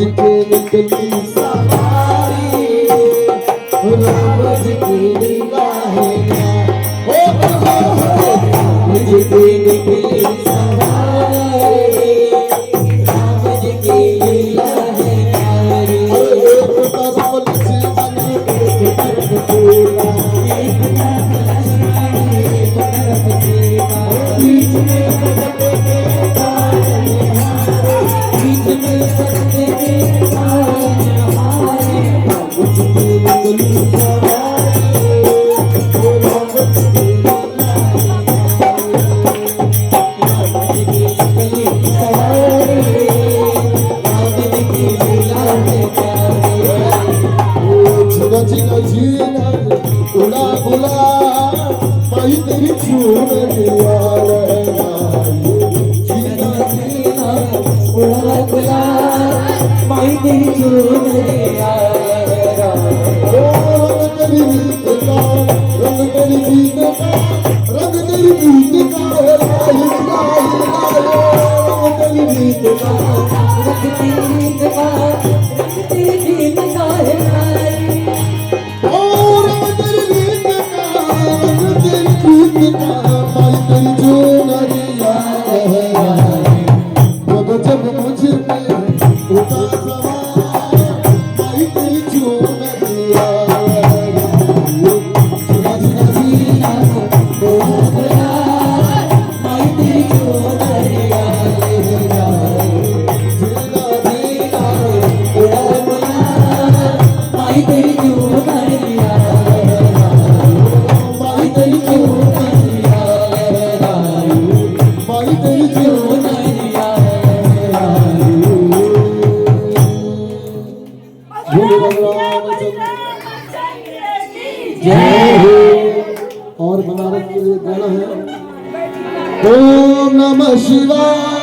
जी के निकली सवारी, राम जी की लीला है क्या, राम जी की निकली सवारी, राम जी की लीला है क्या। एक तरफ लक्ष्मण एक तरफ सीता, एक तरफ लक्ष्मण एक तरफ सीता, बीच में सजते के काजल हारे, बीच में सजते के काजल हारे, राम जी की निकली सवारी, राम जी की लीला है क्या। जीना जीना उड़ा बुला माई तेरी छूट दिया जीना जीना उड़ा बुला माई तेरी छूट दिया रंग तेरी गीत का रंग तेरी गीत का रंग तेरी गीत का लाई लाई रंग तेरी गीत का रंग तेरी गीत का रंग तेरी गीत का और बनारस के लिए गाना है ओम नमः शिवाय।